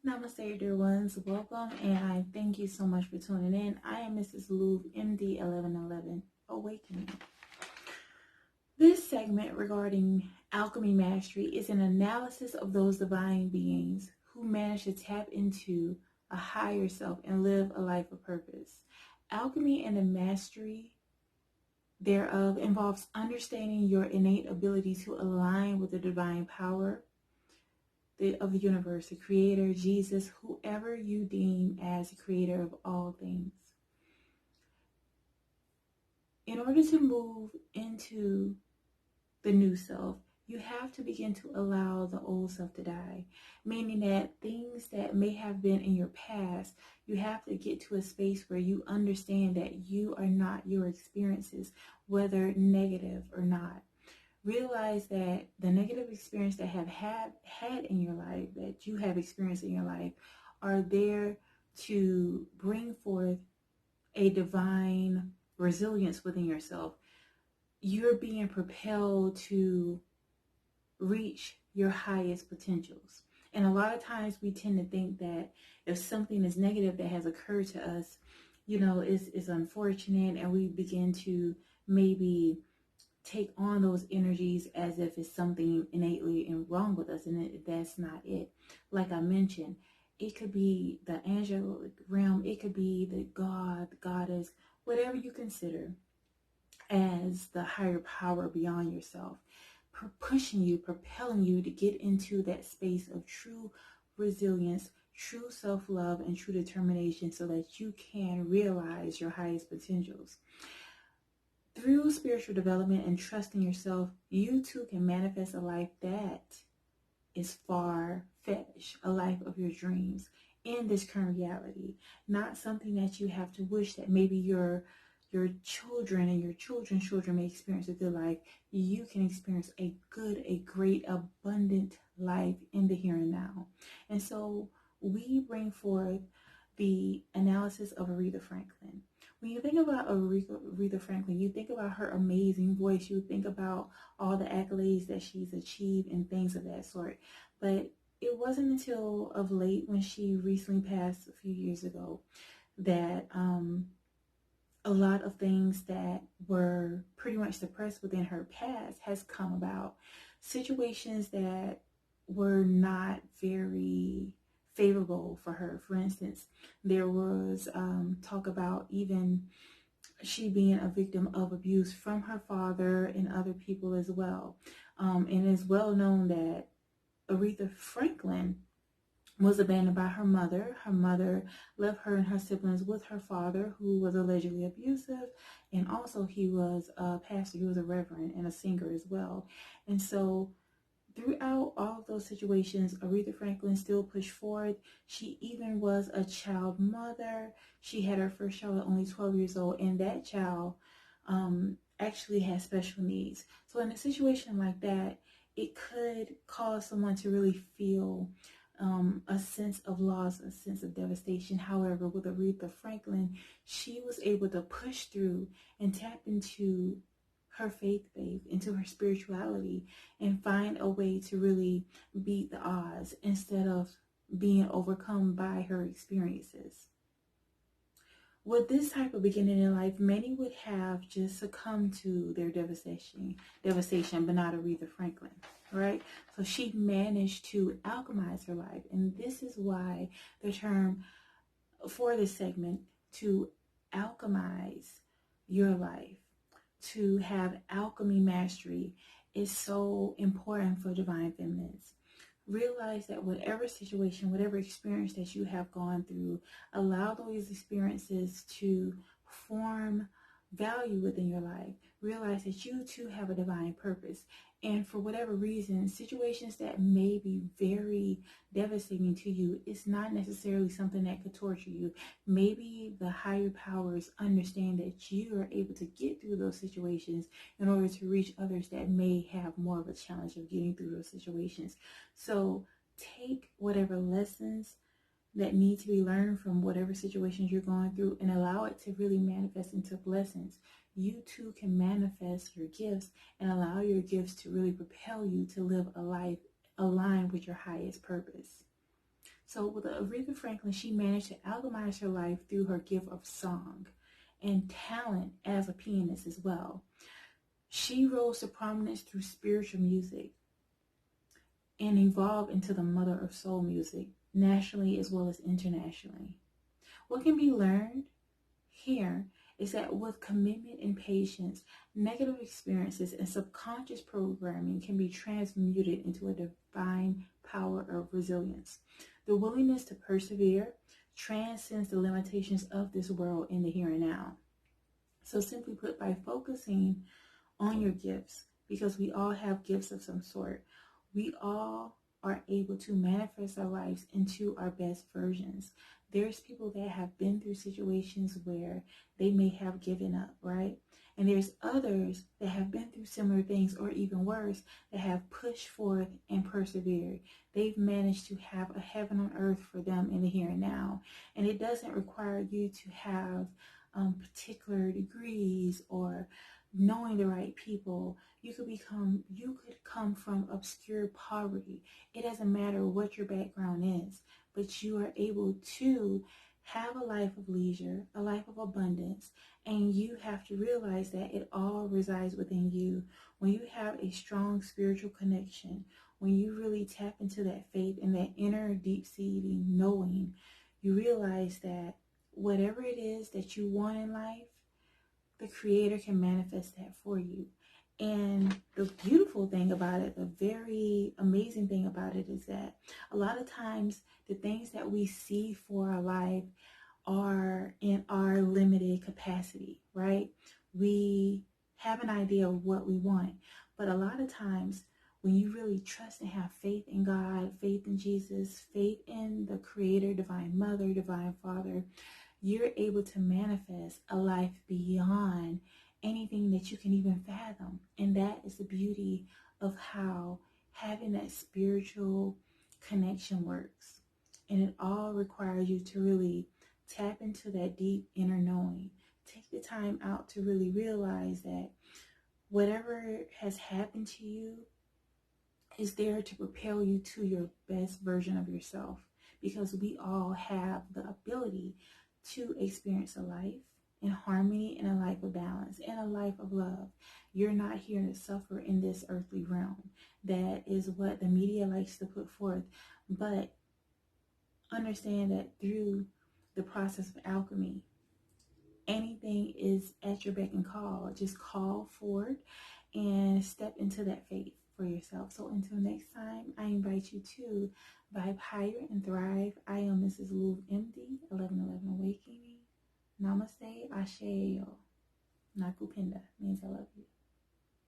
Namaste, dear ones. Welcome, and I thank you so much for tuning in. I am Mrs. Louv, MD 1111, Awakening. This segment regarding alchemy mastery is an analysis of those divine beings who manage to tap into a higher self and live a life of purpose. Alchemy and the mastery thereof involves understanding your innate ability to align with the divine power of the universe, the creator, Jesus, whoever you deem as the creator of all things. In order to move into the new self, you have to begin to allow the old self to die, meaning that things that may have been in your past, you have to get to a space where you understand that you are not your experiences, whether negative or not. Realize that the negative experience that have had in your life, that you have experienced in your life, are there to bring forth a divine resilience within yourself. You're being propelled to reach your highest potentials. And a lot of times we tend to think that if something is negative that has occurred to us, is unfortunate, and we begin to maybe take on those energies as if it's something innately wrong with us, and that's not it. Like I mentioned, it could be the angelic realm, it could be the god, the goddess, whatever you consider as the higher power beyond yourself, pushing you, propelling you to get into that space of true resilience, true self-love, and true determination so that you can realize your highest potentials. Through spiritual development and trust in yourself, you too can manifest a life that is far-fetched, a life of your dreams in this current reality. Not something that you have to wish that maybe your children and your children's children may experience a good life. You can experience a good, a great, abundant life in the here and now. And so we bring forth the analysis of Aretha Franklin. When you think about Aretha Franklin, you think about her amazing voice. You think about all the accolades that she's achieved and things of that sort. But it wasn't until of late, when she recently passed a few years ago, that a lot of things that were pretty much suppressed within her past has come about. Situations that were not very favorable for her. For instance, there was talk about even she being a victim of abuse from her father and other people as well. And it's well known that Aretha Franklin was abandoned by her mother. Her mother left her and her siblings with her father, who was allegedly abusive, and also he was a pastor, he was a reverend and a singer as well. And so throughout all of those situations, Aretha Franklin still pushed forward. She even was a child mother. She had her first child at only 12 years old, and that child actually had special needs. So in a situation like that, it could cause someone to really feel a sense of loss, a sense of devastation. However, with Aretha Franklin, she was able to push through and tap into her faith, into her spirituality, and find a way to really beat the odds instead of being overcome by her experiences. With this type of beginning in life, many would have just succumbed to their devastation, but not Aretha Franklin, right? So she managed to alchemize her life. And this is why the term for this segment, to alchemize your life, to have alchemy mastery, is so important for divine feminines. Realize that whatever situation, whatever experience that you have gone through, allow those experiences to form value within your life. Realize that you too have a divine purpose. And for whatever reason, situations that may be very devastating to you, it's not necessarily something that could torture you. Maybe the higher powers understand that you are able to get through those situations in order to reach others that may have more of a challenge of getting through those situations. So take whatever lessons that need to be learned from whatever situations you're going through and allow it to really manifest into blessings. You too can manifest your gifts and allow your gifts to really propel you to live a life aligned with your highest purpose. So with Aretha Franklin, she managed to alchemize her life through her gift of song and talent as a pianist as well. She rose to prominence through spiritual music and evolved into the mother of soul music, nationally as well as internationally. What can be learned here is that with commitment and patience, negative experiences and subconscious programming can be transmuted into a divine power of resilience. The willingness to persevere transcends the limitations of this world in the here and now. So simply put, by focusing on your gifts, because we all have gifts of some sort, we all are able to manifest our lives into our best versions. There's people that have been through situations where they may have given up, right? And there's others that have been through similar things, or even worse, that have pushed forth and persevered. They've managed to have a heaven on earth for them in the here and now. And it doesn't require you to have particular degrees or knowing the right people. You could come from obscure poverty. It doesn't matter what your background is, but you are able to have a life of leisure, a life of abundance, and you have to realize that it all resides within you. When you have a strong spiritual connection, when you really tap into that faith and that inner deep-seating knowing, you realize that whatever it is that you want in life, the Creator can manifest that for you. And the beautiful thing about it, the very amazing thing about it, is that a lot of times the things that we see for our life are in our limited capacity, right? We have an idea of what we want, but a lot of times when you really trust and have faith in God, faith in Jesus, faith in the Creator, Divine Mother, Divine Father, you're able to manifest a life beyond anything that you can even fathom. And that is the beauty of how having that spiritual connection works. And it all requires you to really tap into that deep inner knowing. Take the time out to really realize that whatever has happened to you is there to propel you to your best version of yourself, because we all have the ability to experience a life in harmony and a life of balance and a life of love. You're not here to suffer in this earthly realm. That is what the media likes to put forth. But understand that through the process of alchemy, anything is at your beck and call. Just call forward and step into that faith for yourself. So until next time, I invite you to vibe higher and thrive. I am Mrs. Lou MD, 1111 Awakening. Namaste, Ashe, Nakupenda means I love you.